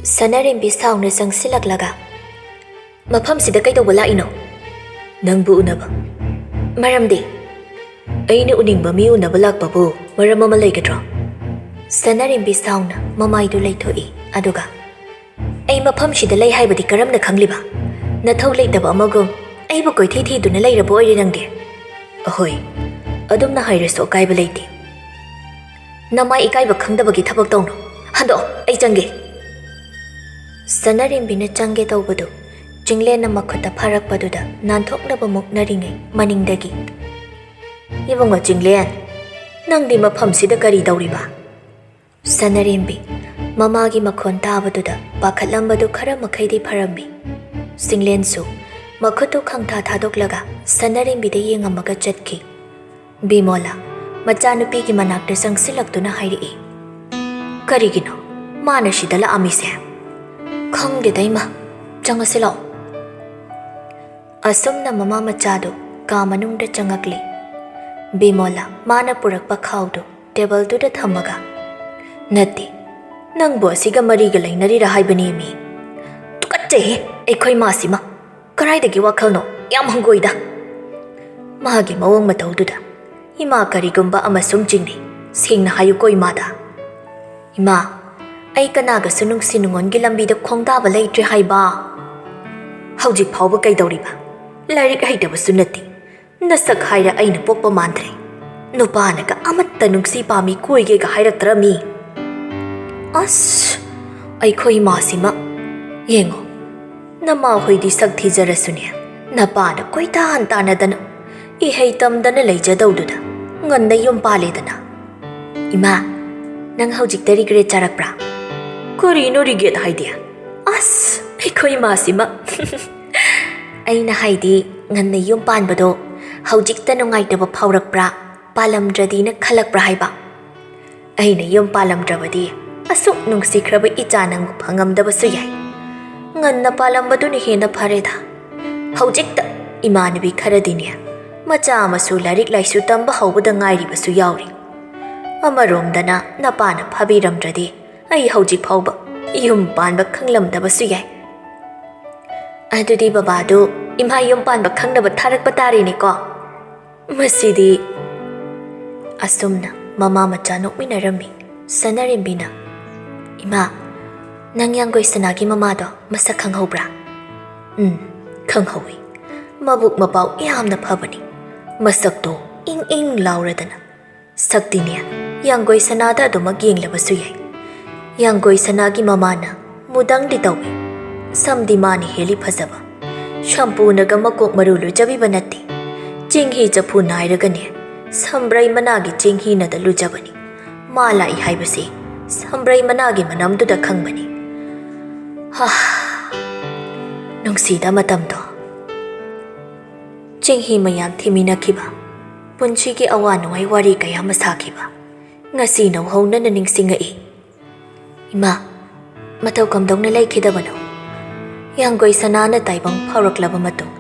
Sanarimbi sauna sangsilaglaga. Mafamsida kaidoba laino. Nangbu unaba. Maramdi. Aina uningba mi unaba lakpabu maram ama laigadro. Sanarimbi sauna mamaidu laithoi aduga. Ai mafamsida lai haibadi karamna khangliba. Nathau laitaba amagum aibu koithi thiduna lairabo oire nangde. Ahoi. Adumna hairaso kaiba laiti. Namai ikaiba khangdabagi thabak tawno. Hando ai change. Sanarimbi change tawbadu. Jinglena makhuta pharakpaduda nanthoknaba muknaringai maningdagi. Ibongo jinglen. Nangdi mafamsida kari dawriba. Sanarimbi mamagi makhon tabaduda pakhatlambadu khara makhaidi pharambi. Singlensu makhutu khangtha thadoklaga Sanarimbi de yengamaga chatki. Bimola machanupigi manakta sangsilaktuna hairi. Karigino mana shidala amise. Khangde daima changasilo. Asumna mama machado ka manungda changakli. Bimola mana purakpa khawdo table duda thamaga. Nati nangbo asiga mariga lainarira haibani mi. Tukache eikhoi masima karaidagi wakhalno yam hangoida. Magi mawang matawduda ima karigumba amasung jingni singna hayu ko imada. Ima ai kanaga sunung sinungon gilambida khongdaba leitre haiba. Hauji phawba kaidawriba. Larik haidaba sunati. Nasak haira aina pokpa mandre. Nupanaga amatta nungsi pami koige ga hairatrami. As aikhoi masima yengo nama hoidi sak thijarasune napana koita hantanadana ihei tamdana leijadawduda nganna yum paledana. Ima nang haujik tari gre charakpra korino riget haidia. As aikhoi masima aina haidi nganna yum panbado haujik ta nungaitaba phaurakpra palamdradina khalakpra haiba. Aina yum palamdrabadi asuk nungsikraba ichanang phangamdabasu yai. Nganna palambaduna hena phareda. Haujikta imanabi kharadine macha amasu larik laisu tamba hawbada ngairibasu yauri. Amaromdana napana phabiramdradi ai haujik phawba yum panba khanglamdabasu yai. Adudi babadu imha yum panba khangnaba tharakpa tarini ko. Masidi asumna mama macha nokminarami. Sanarimbina Ima nang yanggoi sanagi mamado masak khanghobra. Khanghowi. Mabuk mapau yamna phabani. Masak to ing lauradana. Saktinia yanggoi sanada adumak yenglabasu yai. Yanggoi sanagi mamana mudang ditawi. Samdi mani heli phazaba. Shampoo naga makok marulu jabiba natti. Jinghi japu nairagane. Sambrai managi jinghi nada lujabani. Malai haibasi. Sambrai managi manamduda khangbani. Nungsida matamdo. Jinghi mayam thiminakiba. Punchigi awanoi wari kaya masakiba. Ngasi no hona na ningsingai. Ima, mataw kamdong na laikidabano. Yanggoi sanana taibang phawraklaba matung.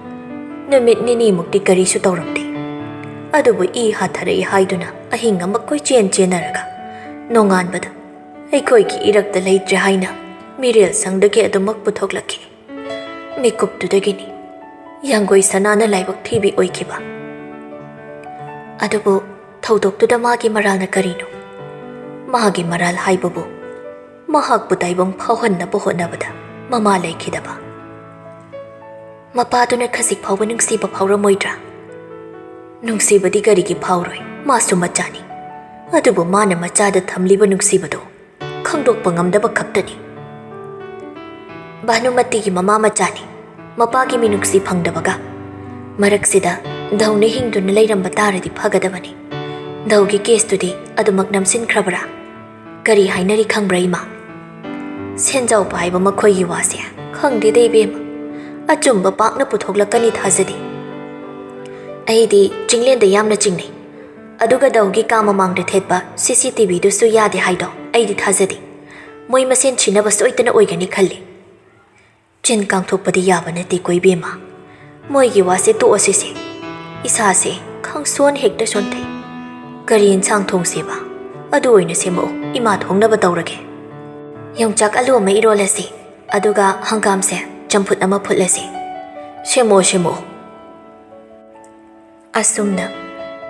Numit nini mukti karisu tawramde. Adubu hatharai haiduna ahinga makkoi chenaraga. Nongan bada. Aikoi ki irakta leitre haina mirel sangdagi adumak puthoklaki. Mikuptudagini yanggoi sanana laibak thibi oikiba. Adubu thaudoktuda magi maralna karino. Magi maral haibabu mahakpu taibang phawhannabu hotnabada mama laikidaba. Mapaduna khasik phawba nungsiba phawramoidra. Nungsibadi karigi phawroi masu machani. Adubu mana machada thamliba nungsibado khangdokpa ngamdaba khaktani. Bhanumati mama machani mapagi minuksi phangdabaga maraksida daune hingduna leiramba taradi phagadabani. Daugi case adumak namsinkrabra kari hainari khangbra ima. Senjau paiba makhoigi wase khangde dei bema achumba pakna puthoklakani thajadi. Aidi jinglenda yamna jingni. Aduga daugi kama mangde thetba CCTV dusu yade haido aidi thajadi. Moi masen chinaba soitana oigani khalli. Chin kangthokpadi yaba nati koi bema. Moigi wase to osise. Isa se khangsuan hekta sonthai. Kari insang thong seba. Adu oina semo ima thongnaba tawrage. ꯌꯣꯡꯆꯥꯛ ꯑꯂꯨ ꯑꯃ ꯏꯔꯣꯜꯂꯁꯤ ꯑꯗꯨꯒ ꯍꯪꯒꯥꯝꯁꯦ ꯆꯝꯐꯨꯠ ꯑꯃ ꯐꯨꯠꯂꯁꯤ ꯁꯦꯝꯃꯣ ꯑꯁꯨꯝꯅ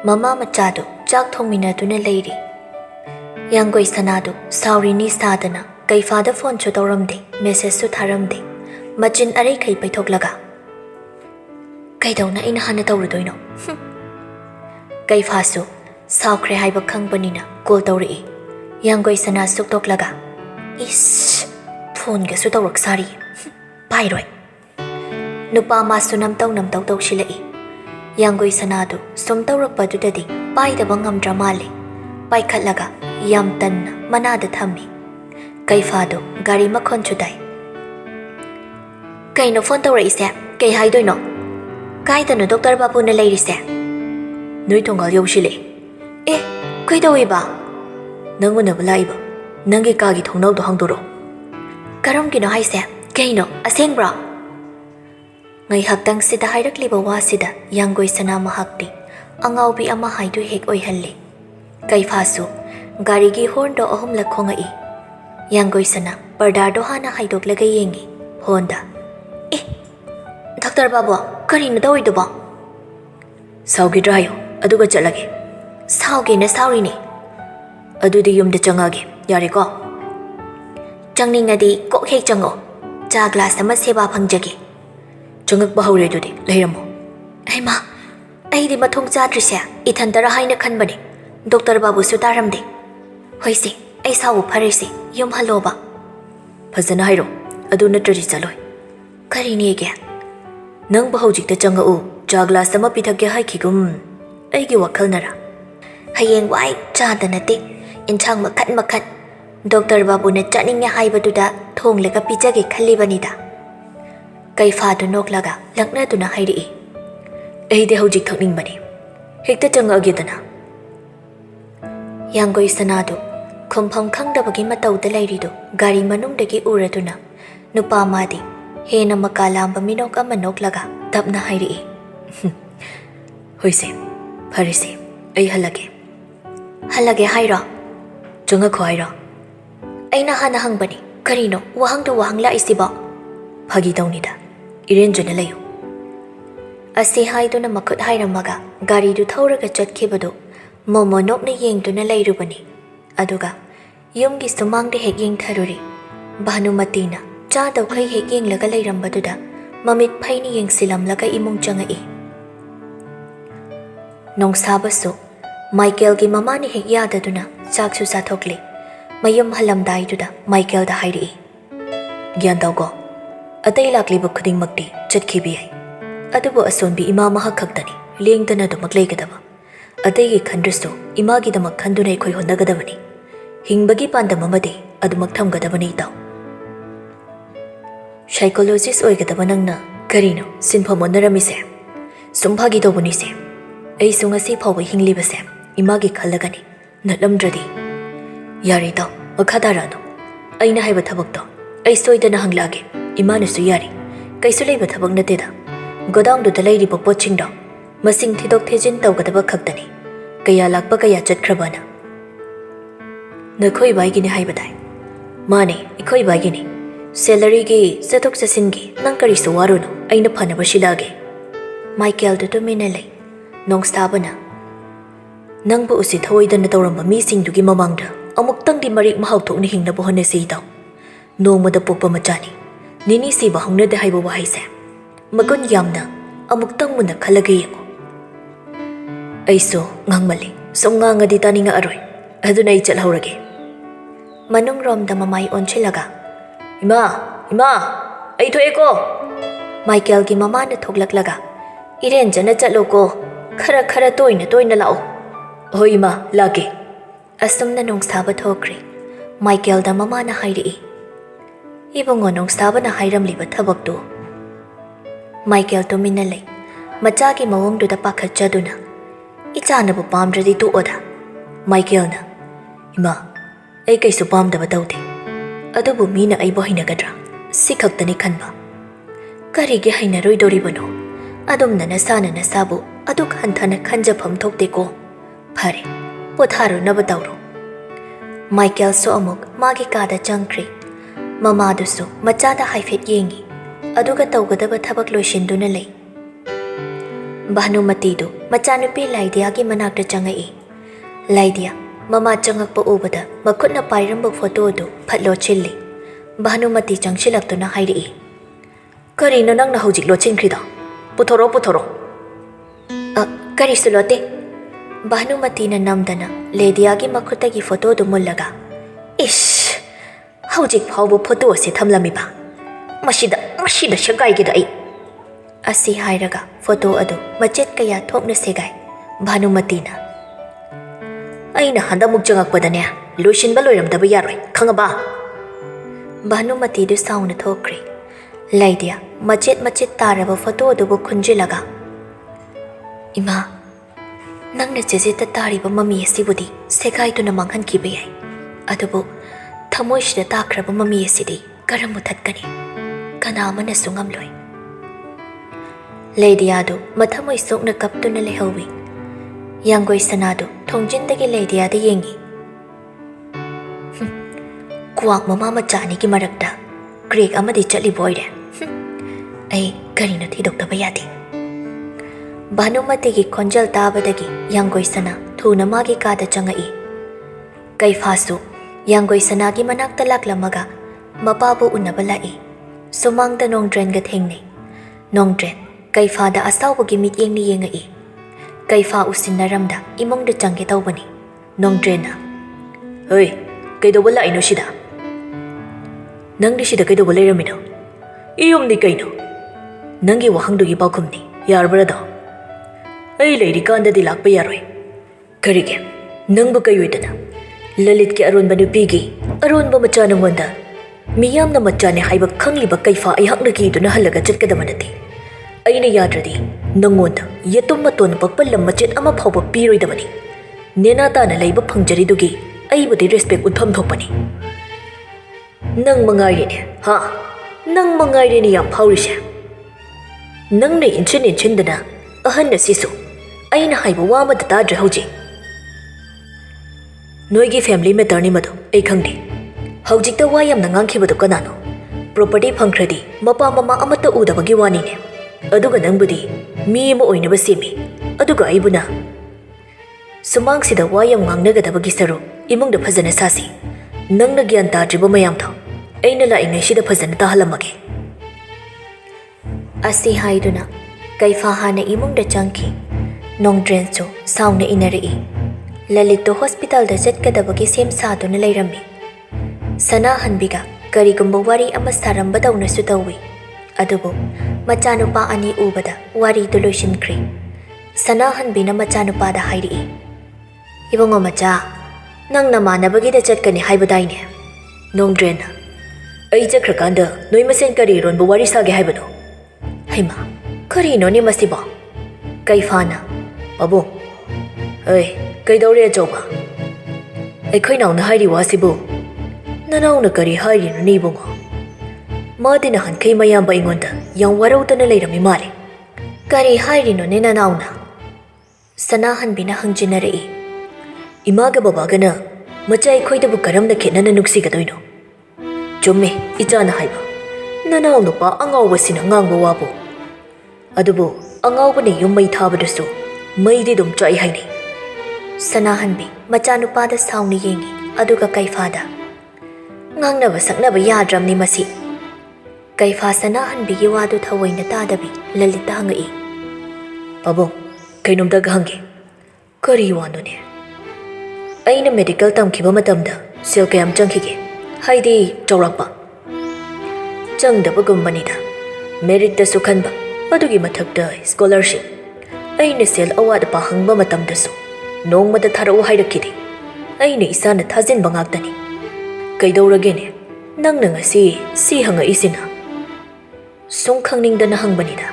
ꯃꯃꯥ ꯃꯆꯥꯗꯨ ꯆꯥꯛ ꯊꯣꯡꯃꯤꯟꯅꯗꯨꯅ ꯂꯩꯔꯤ ꯌꯥꯡꯒꯣꯏ ꯁꯅꯥꯗꯨ ꯁꯥꯎꯔꯤꯅꯤ ꯁꯥꯗꯅ ꯀꯩꯐꯥꯗ ꯐꯣꯟꯁꯨ ꯇꯧꯔꯝꯗꯦ ꯃꯦꯁꯦꯖꯁꯨ ꯊꯥꯔꯝꯗꯦ ꯃꯆꯤꯟ ꯑꯔꯩꯈꯩ ꯄꯩꯊꯣꯛꯂꯒ ꯀꯩꯗꯧꯅ ꯑꯩꯅ ꯍꯥꯟꯅ ꯇꯧꯔꯨꯗꯣꯏꯅꯣ ꯀꯩꯐꯥꯁꯨ ꯁꯥꯎꯈ꯭ꯔꯦ ꯍꯥꯏꯕ ꯈꯪꯕꯅꯤꯅ ꯀꯣꯜ ꯇꯧꯔꯛꯏ ꯌꯥꯡꯒꯣꯏ ꯁꯅꯥ ꯁꯨꯛꯇꯣꯛꯂꯒ ꯏꯁ ꯐꯣꯟꯒꯁꯨ ꯇꯧꯔꯛ ꯁꯥꯔꯤ ꯄꯥꯏꯔꯣꯏ ꯅꯨꯄꯥ ꯃꯥꯁꯨ ꯅꯝꯇꯧ ꯇꯧꯁꯤꯜꯂꯛꯏ ꯌꯥꯡꯒꯣꯏ ꯁꯅꯥꯗꯨ ꯁꯨꯝ ꯇꯧꯔꯛꯄꯗꯨꯗꯗꯤ ꯄꯥꯏꯗꯕ ꯉꯝꯗ꯭ꯔ ꯃꯥꯜꯂꯦ ꯄꯥꯏꯈꯠꯂꯒ ꯌꯥꯝ ꯇꯟꯅ ꯃꯅꯥꯗ ꯊꯝꯃꯤ ꯀꯩꯐꯥꯗꯨ ꯒꯥꯔꯤ ꯃꯈꯣꯟꯁꯨ ꯇꯥꯏ ꯀꯩꯅꯣ ꯐꯣꯟ ꯇꯧꯔꯛꯏꯁꯦ ꯀꯩ ꯍꯥꯏꯗꯣꯏꯅꯣ ꯀꯥꯏꯗꯅꯣ ꯗꯣꯛꯇꯔ ꯕꯥꯕꯨꯅ ꯂꯩꯔꯤꯁꯦ ꯅꯣꯏ ꯊꯣꯡꯒꯥꯜ ꯌꯧꯁꯤꯜꯂꯛꯑꯦ ꯑꯦ ꯀꯩꯗꯧꯏꯕ ꯅꯪ ꯎꯅꯕ ꯂꯥꯛꯏꯕ ꯅꯪꯒꯤ ꯀꯥꯒꯤ ꯊꯣꯡꯅꯥꯎꯗꯣ ꯍꯥꯡꯗꯣꯔꯛꯑꯣ ꯀꯔꯝꯒꯤꯅꯣ ꯍꯥꯏꯁꯦ ꯀꯩꯅꯣ ꯑꯁꯦꯡꯕ꯭ꯔꯣ ꯉꯥꯏꯍꯥꯛꯇꯪꯁꯤꯗ ꯍꯥꯏꯔꯛꯂꯤꯕ ꯋꯥꯁꯤꯗ ꯌꯥꯡꯒꯣꯏ ꯁꯅꯥ ꯃꯍꯥꯛꯇꯤ ꯑꯉꯥꯎꯕꯤ ꯑꯃ ꯍꯥꯏꯗꯨ ꯍꯦꯛ ꯑꯣꯏꯍꯜꯂꯤ ꯀꯩꯐꯥꯁꯨ ꯒꯥꯔꯤꯒꯤ ꯍꯣꯔꯟꯗꯣ ꯑꯍꯨꯝꯂꯛ ꯈꯣꯡꯉꯛꯏ ꯌꯥꯡꯒꯣꯏ ꯁꯅꯥ ꯄꯔꯗꯥꯔꯗꯣ ꯍꯥꯟꯅ ꯍꯥꯏꯗꯣꯛꯂꯒ ꯌꯦꯡꯉꯤ ꯍꯣꯟꯗ ꯑꯦ ꯗꯥꯛꯇꯔ ꯕꯥꯕꯨ ꯀꯔꯤꯅꯣ ꯇꯧꯔꯤꯗꯨꯕꯣ ꯁꯥꯎꯈꯤꯗ꯭ꯔꯥ ꯍꯥꯏꯌꯣ ꯑꯗꯨꯒ ꯆꯠꯂꯒꯦ ꯁꯥꯎꯒꯦꯅ ꯁꯥꯎꯔꯤꯅꯦ ꯑꯗꯨꯗꯤ ꯌꯨꯝꯗ ꯆꯪꯉꯛꯑꯒꯦ ꯌꯥꯔꯦꯀꯣ ꯆꯪꯅꯤꯡꯉꯗꯤ ꯀꯣꯛ ꯍꯦꯛ ꯆꯪꯉꯣ ꯆꯥ ꯒ꯭ꯂꯥꯁ ꯑꯃ ꯁꯦꯕꯥ ꯐꯪꯖꯒꯦ ꯆꯪꯉꯛꯄ ꯍꯧꯔꯦ ꯑꯗꯨꯗꯤ ꯂꯩꯔꯝꯃꯣ ꯍꯩꯃꯥ ꯑꯩꯗꯤ ꯃꯊꯣꯡ ꯆꯥꯗ꯭ꯔꯤꯁꯦ ꯏꯊꯟꯇꯔ ꯍꯥꯏꯅ ꯈꯟꯕꯅꯦ ꯗꯣꯛꯇꯔ ꯕꯥꯕꯨꯁꯨ ꯇꯥꯔꯝꯗꯦ ꯍꯣꯏꯁꯦ ꯑꯩ ꯁꯥꯎꯕ ꯐꯔꯦꯁꯦ ꯌꯨꯝ ꯍꯜꯂꯣꯕ ꯐꯖꯅ ꯍꯥꯏꯔꯣ ꯑꯗꯨ ꯅꯠꯇ꯭ꯔꯗꯤ ꯆꯠꯂꯣꯏ ꯀꯔꯤꯅꯦꯒꯦ ꯅꯪꯕꯨ ꯍꯧꯖꯤꯛꯇ ꯆꯪꯉꯛꯎ ꯆꯥ ꯒ꯭ꯂꯥꯁ ꯑꯃ ꯄꯤꯊꯛꯀꯦ ꯍꯥꯏꯈꯤꯒꯨꯝ ꯑꯩꯒꯤ ꯋꯥꯈꯜꯅꯔꯥ ꯍꯌꯦꯡ ꯋꯥꯏ ꯆꯥꯗ ꯅꯠꯇꯦ ꯏꯟꯁꯥꯡ ꯃꯈꯟ ꯗꯣꯛꯇꯔ ꯕꯥꯕꯨꯅ ꯆꯥꯅꯤꯡꯉꯦ ꯍꯥꯏꯕꯗꯨꯗ ꯊꯣꯡꯂꯒ ꯄꯤꯖꯒꯦ ꯈꯜꯂꯤꯕꯅꯤꯗ ꯀꯩꯐꯥꯗꯨ ꯅꯣꯛꯂꯒ ꯂꯛꯅꯗꯨꯅ ꯍꯥꯏꯔꯛꯏ ꯑꯩꯗꯤ ꯍꯧꯖꯤꯛ ꯊꯛꯅꯤꯡꯕꯅꯤ ꯍꯦꯛꯇ ꯆꯪꯉꯛꯑꯒꯦꯗꯅ ꯌꯥꯡꯒꯣꯏ ꯁꯅꯥꯗꯨ ꯈꯨꯝꯐꯝ ꯈꯪꯗꯕꯒꯤ ꯃꯇꯧꯗ ꯂꯩꯔꯤꯗꯨ ꯒꯥꯔꯤ ꯃꯅꯨꯡꯗꯒꯤ ꯎꯔꯗꯨꯅ ꯅꯨꯄꯥ ꯃꯥꯗꯤ ꯍꯦꯟꯅ ꯃꯀꯥ ꯂꯥꯝꯕ ꯃꯤꯅꯣꯛ ꯑꯃ ꯅꯣꯛꯂꯒ ꯇꯞꯅ ꯍꯥꯏꯔꯛꯏ ꯍꯣꯏꯁꯦ ꯐꯔꯦꯁꯦ ꯑꯩ ꯍꯜꯂꯒꯦ ꯍꯥꯏꯔꯣ ꯆꯪꯉꯛꯈꯣ ꯍꯥꯏꯔꯣ ꯑꯩꯅ ꯍꯥꯟꯅ ꯍꯪꯕꯅꯤ ꯀꯔꯤꯅꯣ ꯋꯥꯍꯪꯗꯨ ꯂꯥꯛꯏꯁꯤꯕꯣ ꯐꯥꯒꯤ ꯇꯧꯅꯤꯗ ꯏꯔꯦꯟꯖꯅ ꯂꯩꯌꯨ ꯑꯁꯤ ꯍꯥꯏꯗꯨꯅ ꯃꯈꯨꯠ ꯍꯥꯏꯔꯝꯃꯒ ꯒꯥꯔꯤꯗꯨ ꯊꯧꯔꯒ ꯆꯠꯈꯤꯕꯗꯨ ꯃꯣꯃꯣ ꯅꯣꯛꯅ ꯌꯦꯡꯗꯨꯅ ꯂꯩꯔꯨꯕꯅꯤ ꯑꯗꯨꯒ ꯌꯨꯝꯒꯤ ꯁꯨꯃꯥꯡꯗ ꯍꯦꯛ ꯌꯦꯡꯊꯔꯨꯔꯤ ꯚꯥꯅꯨꯃꯇꯤꯅ ꯆꯥꯗꯧꯈꯩ ꯍꯦꯛ ꯌꯦꯡꯂꯒ ꯂꯩꯔꯝꯕꯗꯨꯗ ꯃꯃꯤꯠ ꯐꯩꯅ ꯌꯦꯡꯁꯤꯜꯂꯝꯂꯒ ꯏꯃꯨꯡ ꯆꯪꯉꯛꯏ ꯅꯣꯡꯁꯥꯕꯁꯨ ꯃꯥꯏꯀꯦꯜꯒꯤ ꯃꯃꯥꯅ ꯍꯦꯛ ꯌꯥꯗꯗꯨꯅ ꯆꯥꯛꯁꯨ ꯆꯥꯊꯣꯛꯂꯤ ꯃꯌꯨꯝ ꯍꯜꯂꯝꯗꯥꯏꯗꯨꯗ ꯃꯥꯏꯀꯦꯜꯗ ꯍꯥꯏꯔꯛꯏ ꯒ꯭ꯌꯥꯟ ꯇꯧꯀꯣ ꯑꯇꯩ ꯂꯥꯛꯂꯤꯕ ꯈꯨꯗꯤꯡꯃꯛꯇꯤ ꯆꯠꯈꯤꯕ ꯌꯥꯏ ꯑꯗꯨꯕꯨ ꯑꯁꯣꯟꯕꯤ ꯏꯃꯥ ꯃꯍꯥꯛ ꯈꯛꯇꯅꯤ ꯂꯦꯡꯗꯅ ꯑꯗꯨꯃꯛ ꯂꯩꯒꯗꯕ ꯑꯇꯩꯒꯤ ꯈꯟꯗ꯭ꯔꯁꯨ ꯏꯃꯥꯒꯤꯗꯃꯛ ꯈꯟꯗꯨꯅ ꯑꯩꯈꯣꯏ ꯍꯣꯠꯅꯒꯗꯕꯅꯤ ꯍꯤꯡꯕꯒꯤ ꯄꯥꯟꯗꯝ ꯑꯃꯗꯤ ꯑꯗꯨꯃꯛ ꯊꯝꯒꯗꯕꯅꯤ ꯏꯇꯥꯎ ꯁꯥꯏꯀꯣꯂꯣꯖꯤꯁ ꯑꯣꯏꯒꯗꯕ ꯅꯪꯅ ꯀꯔꯤꯅꯣ ꯁꯤꯟꯐꯝ ꯑꯣꯟꯅꯔꯝꯃꯤꯁꯦ ꯁꯨꯝ ꯐꯥꯒꯤ ꯇꯧꯕꯅꯤꯁꯦ ꯑꯩꯁꯨ ꯉꯁꯤ ꯐꯥꯎꯕ ꯍꯤꯡꯂꯤꯕꯁꯦ ꯏꯃꯥꯒꯤ ꯈꯜꯂꯒꯅꯤ ꯅꯠꯂꯝꯗ꯭ꯔꯗꯤ ꯌꯥꯔꯦ ꯏꯇꯥꯎ ꯃꯈꯥ ꯇꯥꯔꯛꯑꯅꯨ ꯑꯩꯅ ꯍꯥꯏꯕ ꯊꯕꯛꯇꯣ ꯑꯩ ꯁꯣꯏꯗꯅ ꯍꯪꯂꯛꯑꯒꯦ ꯏꯃꯥꯅꯁꯨ ꯌꯥꯔꯤ ꯀꯩꯁꯨ ꯂꯩꯕ ꯊꯕꯛ ꯅꯠꯇꯦꯗ ꯒꯣꯗꯥꯎꯟꯗꯨꯗ ꯂꯩꯔꯤꯕ ꯄꯣꯠꯁꯤꯡꯗꯣ ꯃꯁꯤꯡ ꯊꯤꯗꯣꯛ ꯊꯤꯖꯤꯟ ꯇꯧꯒꯗꯕ ꯈꯛꯇꯅꯤ ꯀꯌꯥ ꯂꯥꯛꯄ ꯀꯌꯥ ꯆꯠꯈ꯭ꯔꯕꯅ ꯅꯈꯣꯏ ꯏꯕꯥꯏꯒꯤꯅꯤ ꯍꯥꯏꯕ ꯇꯥꯏ ꯃꯥꯅꯦ ꯑꯩꯈꯣꯏ ꯏꯕꯥꯏꯒꯤꯅꯤ ꯁꯦꯂꯔꯤꯒꯤ ꯆꯠꯊꯣꯛ ꯆꯠꯁꯤꯟꯒꯤ ꯅꯪ ꯀꯔꯤꯁꯨ ꯋꯥꯔꯨꯅꯨ ꯑꯩꯅ ꯐꯅꯕ ꯁꯤꯜꯂꯛꯑꯒꯦ ꯃꯥꯏꯀꯦꯜꯗꯨ ꯇꯨꯃꯤꯟꯅ ꯂꯩ ꯅꯣꯡꯁꯥꯕꯅ ꯅꯪꯕꯨ ꯎꯁꯤꯠ ꯊꯑꯣꯏꯗꯅ ꯇꯧꯔꯝꯕ ꯃꯤꯁꯤꯡꯗꯨꯒꯤ ꯃꯃꯥꯡꯗ ꯑꯃꯨꯛꯇꯪꯗꯤ ꯃꯔꯦꯛ ꯃꯍꯥꯎ ꯊꯣꯛꯅ ꯍꯤꯡꯅꯕ ꯍꯣꯠꯅꯁꯤ ꯏꯇꯥꯎ ꯅꯣꯡꯃꯗ ꯄꯣꯛꯄ ꯃꯆꯥꯅꯤ ꯅꯤꯅꯤ ꯁꯤꯕ ꯍꯧꯅꯗꯦ ꯍꯥꯏꯕ ꯋꯥꯍꯩꯁꯦ ꯃꯒꯨꯟ ꯌꯥꯝꯅ ꯑꯃꯨꯛꯇꯪ ꯃꯨꯟꯅ ꯈꯜꯂꯒ ꯌꯦꯡꯉꯨ ꯑꯩꯁꯨ ꯉꯥꯡꯃꯜꯂꯤ ꯁꯨꯝ ꯉꯥꯡꯉꯗꯤ ꯇꯥꯅꯤꯡꯉꯛꯑꯔꯣꯏ ꯑꯗꯨꯅ ꯑꯩ ꯆꯠꯍꯧꯔꯒꯦ ꯃꯅꯨꯡꯔꯣꯝꯗ ꯃꯃꯥꯏ ꯑꯣꯟꯁꯤꯜꯂꯒ ꯏꯃꯥ ꯑꯩ ꯊꯣꯛꯑꯦꯀꯣ ꯃꯥꯏꯀꯦꯜꯒꯤ ꯃꯃꯥꯅ ꯊꯣꯛꯂꯛꯂꯒ ꯏꯔꯦꯟꯖꯅ ꯆꯠꯂꯣꯀꯣ ꯈꯔ ꯇꯣꯏꯅ ꯂꯥꯛꯑꯣ ꯍꯣꯏ ꯏꯃꯥ ꯂꯥꯛꯀꯦ ꯑꯁꯨꯝꯅ ꯅꯣꯡꯁꯥꯕ ꯊꯣꯛꯈ꯭ꯔꯦ ꯃꯥꯏꯀꯦꯜꯗ ꯃꯃꯥꯅ ꯍꯥꯏꯔꯛꯏ ꯏꯕꯨꯡꯉꯣ ꯅꯣꯡꯁꯥꯕꯅ ꯍꯥꯏꯔꯝꯂꯤꯕ ꯊꯕꯛꯇꯨ ꯃꯥꯏꯀꯦꯜ ꯇꯨꯃꯤꯟꯅ ꯂꯩ ꯃꯆꯥꯒꯤ ꯃꯑꯣꯡꯗꯨꯗ ꯄꯥꯈꯠꯆꯗꯨꯅ ꯏꯆꯥꯅꯕꯨ ꯄꯥꯝꯗ꯭ꯔꯗꯤ ꯇꯣꯛꯑꯣꯗ ꯃꯥꯏꯀꯦꯜꯅ ꯏꯃꯥ ꯑꯩ ꯀꯩꯁꯨ ꯄꯥꯝꯗꯕ ꯇꯧꯗꯦ ꯑꯗꯨꯕꯨ ꯃꯤꯅ ꯑꯩꯕꯨ ꯍꯩꯅꯒꯗ꯭ꯔꯥ ꯁꯤ ꯈꯛꯇꯅꯤ ꯈꯟꯕ ꯀꯔꯤꯒꯤ ꯍꯩꯅꯔꯣꯏꯗꯣꯔꯤꯕꯅꯣ ꯑꯗꯨꯝꯅ ꯅꯁꯥꯅ ꯅꯁꯥꯕꯨ ꯑꯗꯨꯛ ꯍꯟꯊꯅ ꯈꯟꯖꯐꯝ ꯊꯣꯛꯇꯦꯀꯣ ꯐꯔꯦ ꯄꯣꯊꯥꯔꯨꯅꯕ ꯇꯧꯔꯣ ꯃꯥꯏꯀꯦꯜꯁꯨ ꯑꯃꯨꯛ ꯃꯥꯒꯤ ꯀꯥꯗ ꯆꯪꯈ꯭ꯔꯦ Mamadusu machada haifet yengi aduga tawgadaba thabak loisinduna lei. Bhanumatidu machanupi Laidiagi manakta changai. Laidia mama changakpa ubada makhutna pairamba photo du phatlo chilli. Bhanumati changchilaktuna hairi. Karino nangna hojik lochinkrida. Puthoro. Karisu lote. Bhanumati na namdana Laidiagi makhutagi photo du mullaga. Ish! Hojik phawbu photo ase thamlamiba. Mashida shagaigida ai. Asi hairaga photo adu machet kaya thokna segai. Bhanumatina. Aina handamuk changakpadane Luchinda loiramdaba yaroi khangaba. Bhanumati du sauna thokri. Laidia machet taraba photo adu bu khunjilaga. Ima nangna chejeta tariba mami asibudi segai tuna manghan kibeyai. Adubu thamoishida takraba mami asidi karamu thatkani. Kanamana sungamloi. Laidiadu mathamoi sokna kaptuna lehawi. Yanggoi sanadu thongjindagi Laidiada yengi. Kuwak mama machani ki marakta Greek amadi chatli boyre. Ai karina thidoktaba yadi. Bhanumati gi khonjal tabadagi yanggoi sana thuna magi kada changai. Kaifasu yanggoi sana gi manakta laklamaga mapabu unaba lai. Sumangda nongdren ga thengnei. Nongdren Kaifada asawagi mityeng ni yengai. Kaifa usinnaramda imongda changge tawbani. Nongdrena. Hey, kaidoba laino shida. Nangdi shida kaidoba lairamino. Iyumni kaino. Nangi wahangdugi paukumni. Yarbarado. Ay lady kandadi lakpa yaroi. Karige. Nangbu kayoidana. Lalit ki aron banupigi. Aron ba machanang wanda. Miyam na machane haiba khangliba kaifa ay haknagi duna halaga chatkadamanati. Aina yadradi nangonda yetum maton pakpalam machet ama phawba piroidabani. Nenata na laiba phangjaridugi aibudi respect utpham thokpani. Nang mangairine ha nang mangairine yam phaurishe. Nang ne inchin dana ahan na sisu aina haiba wama datadre hauji. Noigi family matter ni madu ai khangde. Haujikta wayam nangangkhibadu kanano. Property phangkhradi mapa mama amata udabagi wani ne. Aduga nangbudi mi mo oinaba semi aduga aibuna sumangsida wayam ngangnagadabi saru imungda phajana sasi nangna gyan tadriba mayam tho aina laingai sida phajana tahalamage asi haiduna kaifa hana imungda changki nongdren so sauna inari lalito hospital da jatkadabagi sem saduna lairami sana hanbiga karigumba wari ama saramba dauna su tawi adubo machanupa ani ubada wari do Luchinda sanahan bina machanupa da hairi. Ibongo macha nang namanabagi da chatkani haibadaine. Nongdrena ai chakrakanda noi masen kari ronbu wari sage haibado. Haima kari no ni masiba. Kaifana babu ai kaidore ajoba. Ai khoinaw na hairi wasibu. Nanaw na kari hairi no ni bongo. Madina han kai mayamba ingonda yang warautana leirami male. Kari hairino ne nanauna. Sanahan bina hangjinarei. Imaga babagana machai khoidabu karamna khenana nuksigadoino. Chumme ichana haiba. Nanauno pa angawbasina ngangba wabu. Adubu angawbane yummai thabadusu maidi dum chai haini. Sanahan bi machanupada sauni yengi aduga kaifada. Ngangnaba saknaba yadramni masi. Kaifa sanahan bigi wadu thawaina tadabi lalita hangai. Pabong, kainomda gahangi. Kari wano ne. Aina medical tamkiba matamda sel kayam changkige. Haidi chawrakpa. Changdaba gumbanida. Merit da sukhanba. Adugi mathakda scholarship. Aina sel awada pa hangba matamdasu. Nongmada tharau hairakidi. Aina isana thajin bangaktani. Kaidawragene. Nangna ngasi si hanga isina. Songkhangningdana hangbanida.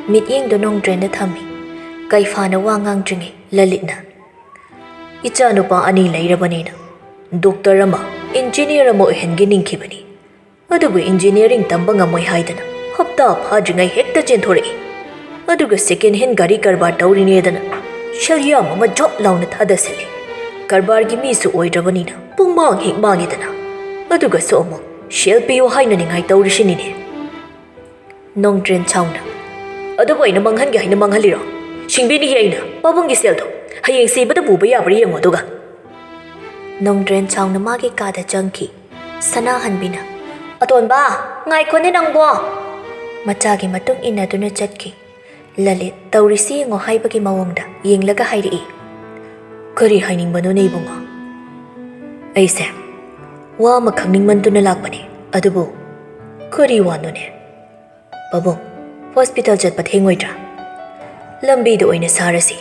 Mityengdo nongdren da thami. Kaifana wangang dringi lalitna. Ichanupa ani lairabanina. Doctor ama, engineer ama ohengi ningkibani. Adubu engineering tamba ngamoi haidana. Hapta phadringai hekta chenthorei. Aduga second hand gari karbar taurinedana. Shalyam ama job launa thadasile. Karbar gi mi su oidrabanina. Pungmang hik mangidana. Aduga so amok ꯁꯦꯜ ꯄꯤꯌꯨ ꯍꯥꯏꯅꯅꯤꯡꯉꯥꯏ ꯇꯧꯔꯤꯁꯤꯅꯤꯅꯦ ꯅꯣꯡꯗ꯭ꯔꯦꯟ ꯆꯥꯎꯅ ꯑꯗꯨꯕꯨ ꯑꯩꯅ ꯃꯥꯡꯍꯟꯒꯦ ꯍꯥꯏꯅ ꯃꯥꯡꯍꯜꯂꯤꯔꯣ ꯁꯤꯡꯕꯤꯅꯤꯌꯦ ꯑꯩꯅ ꯄꯥꯕꯨꯡꯒꯤ ꯁꯦꯜꯗꯣ ꯍꯌꯦꯡ ꯁꯤꯕꯗ ꯄꯨꯕ ꯌꯥꯕ꯭ꯔꯥ ꯌꯦꯡꯉꯣ ꯑꯗꯨꯒ ꯅꯣꯡꯗ꯭ꯔꯦꯟ ꯆꯥꯎꯅ ꯃꯥꯒꯤ ꯀꯥꯗ ꯆꯪꯈꯤ ꯁꯅꯥꯍꯟꯕꯤꯅ ꯑꯇꯣꯟꯕ ꯉꯥꯏꯈꯣꯅꯦ ꯅꯪꯕꯣ ꯃꯆꯥꯒꯤ ꯃꯇꯨꯡ ꯏꯟꯅꯗꯨꯅ ꯆꯠꯈꯤ ꯂꯂꯤꯠ ꯇꯧꯔꯤꯁꯤ ꯌꯦꯡꯉꯣ ꯍꯥꯏꯕꯒꯤ ꯃꯑꯣꯡꯗ ꯌꯦꯡꯂꯒ ꯍꯥꯏꯔꯛꯏ ꯀꯔꯤ ꯍꯥꯏꯅꯤꯡꯕꯅꯣꯅꯦ ꯏꯕꯨꯡꯉꯣ ꯑꯩꯁꯦ ꯋꯥ ꯑꯃ ꯈꯪꯅꯤꯡꯃꯟꯗꯨꯅ ꯂꯥꯛꯄꯅꯦ ꯑꯗꯨꯕꯨ ꯀꯔꯤ ꯋꯥꯅꯣꯅꯦ ꯄꯥꯕꯨꯡ ꯍꯣꯁꯄꯤꯇꯥꯜ ꯆꯠꯄ ꯊꯦꯡꯉꯣꯏꯗ꯭ꯔꯥ ꯂꯝꯕꯤꯗ ꯑꯣꯏꯅ ꯁꯥꯔꯁꯤ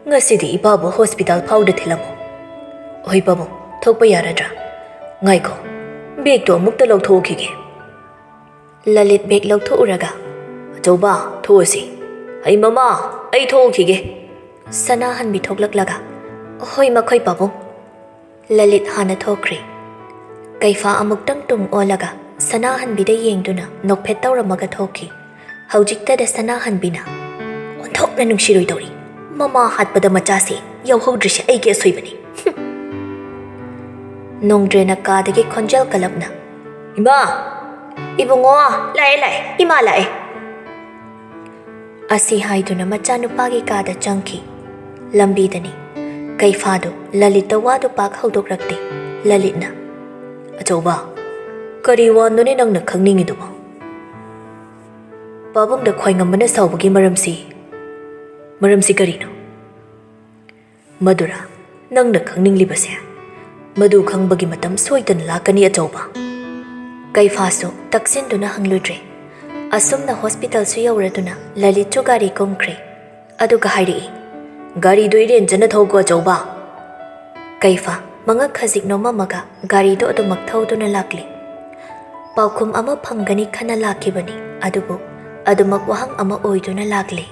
ꯉꯁꯤꯗꯤ ꯏꯄꯥꯕꯨ ꯍꯣꯁꯄꯤꯇꯥꯜ ꯐꯥꯎꯗ ꯊꯤꯜꯂꯝꯃꯨ ꯍꯣꯏ ꯄꯥꯕꯨꯡ ꯊꯣꯛꯄ ꯌꯥꯔꯗ꯭ꯔꯥ ꯉꯥꯏꯈꯣ ꯕꯦꯒꯇꯣ ꯑꯃꯨꯛꯇ ꯂꯧꯊꯣꯛꯈꯤꯒꯦ ꯂꯂꯤꯠ ꯕꯦꯒ ꯂꯧꯊꯣꯛꯎꯔꯒ ꯑꯆꯧꯕ ꯊꯣꯛꯑꯁꯤ ꯑꯩ ꯃꯃꯥ ꯑꯩ ꯊꯣꯛꯈꯤꯒꯦ ꯁꯅꯥꯍꯟꯕꯤ ꯊꯣꯛꯂꯛꯂꯒ ꯍꯣꯏ ꯃꯈꯣꯏ ꯄꯥꯕꯨꯡ ꯂꯂꯤꯠ ꯍꯥꯟꯅ ꯊꯣꯛꯈ꯭ꯔꯦ ꯀꯩꯐꯥ ꯑꯃꯨꯛꯇꯪ ꯇꯨꯡ ꯑꯣꯜꯂꯒ ꯁꯅꯥꯍꯟꯕꯤꯗ ꯌꯦꯡꯗꯨꯅ ꯅꯣꯛꯐꯦꯠ ꯇꯧꯔꯝꯃꯒ ꯊꯣꯛꯈꯤ ꯍꯧꯖꯤꯛꯇꯗ ꯁꯅꯥꯍꯟꯕꯤꯅ ꯑꯣꯟꯊꯣꯛꯅ ꯅꯨꯡꯁꯤꯔꯣꯏꯗꯧꯔꯤ ꯃꯃꯥ ꯍꯥꯠꯄꯗ ꯃꯆꯥꯁꯦ ꯌꯧꯍꯧꯗ꯭ꯔꯤꯁꯦ ꯑꯩꯒꯤ ꯑꯁꯣꯏꯕꯅꯤ ꯅꯣꯡꯗ꯭ꯔꯦꯅ ꯀꯥꯗꯒꯤ ꯈꯣꯟꯖꯦꯜ ꯀꯂꯞꯅ ꯏꯃꯥ ꯏꯕꯨꯡꯉꯣ ꯂꯥꯛꯑꯦ ꯏꯃꯥ ꯂꯥꯛꯑꯦ ꯑꯁꯤ ꯍꯥꯏꯗꯨꯅ ꯃꯆꯥꯅꯨꯄꯥꯒꯤ ꯀꯥꯗ ꯆꯪꯈꯤ ꯂꯝꯕꯤꯗꯅꯤ ꯀꯩꯐꯥꯗꯨ ꯂꯂꯤꯠꯇ ꯋꯥꯗꯨ ꯄꯥꯛ ꯍꯧꯗꯣꯛꯔꯛꯇꯦ ꯂꯂꯤꯠꯅ ꯑꯆꯧꯕ ꯀꯔꯤ ꯋꯥꯅꯣꯅꯦ ꯅꯪꯅ ꯈꯪꯅꯤꯡꯉꯤꯗꯨꯕꯣ ꯄꯥꯕꯨꯡꯗ ꯈ꯭ꯋꯥꯏꯉꯝꯕꯅ ꯁꯥꯎꯕꯒꯤ ꯃꯔꯝꯁꯤ ꯀꯔꯤꯅꯣ ꯃꯗꯨꯔꯥ ꯅꯪꯅ ꯈꯪꯅꯤꯡꯂꯤꯕꯁꯦ ꯃꯗꯨ ꯈꯪꯕꯒꯤ ꯃꯇꯝ ꯁꯣꯏꯗꯅ ꯂꯥꯛꯀꯅꯤ ꯑꯆꯧꯕ ꯀꯩꯐꯥꯁꯨ ꯇꯛꯁꯤꯟꯗꯨꯅ ꯍꯪꯂꯨꯗ꯭ꯔꯦ ꯑꯁꯨꯝꯅ ꯍꯣꯁꯄꯤꯇꯥꯜꯁꯨ ꯌꯧꯔꯗꯨꯅ ꯂꯂꯤꯠꯁꯨ ꯒꯥꯔꯤ ꯀꯨꯝꯈ꯭ꯔꯦ ꯑꯗꯨꯒ ꯍꯥꯏꯔꯛꯏ ꯒꯥꯔꯤꯗꯨ ꯏꯔꯦꯟꯖꯅ ꯊꯧꯀꯣ ꯑꯆꯧꯕ ꯀꯩꯐꯥ ꯃꯉꯛ ꯈꯖꯤꯛ ꯅꯣꯝꯃꯝꯃꯒ ꯒꯥꯔꯤꯗꯨ ꯑꯗꯨꯃꯛ ꯊꯧꯗꯨꯅ ꯂꯥꯛꯂꯤ ꯄꯥꯎꯈꯨꯝ ꯑꯃ ꯐꯪꯒꯅꯤ ꯈꯟꯅ ꯂꯥꯛꯈꯤꯕꯅꯤ ꯑꯗꯨꯕꯨ ꯑꯗꯨꯃꯛ ꯋꯥꯍꯪ ꯑꯃ ꯑꯣꯏꯗꯨꯅ ꯂꯥꯛꯂꯤ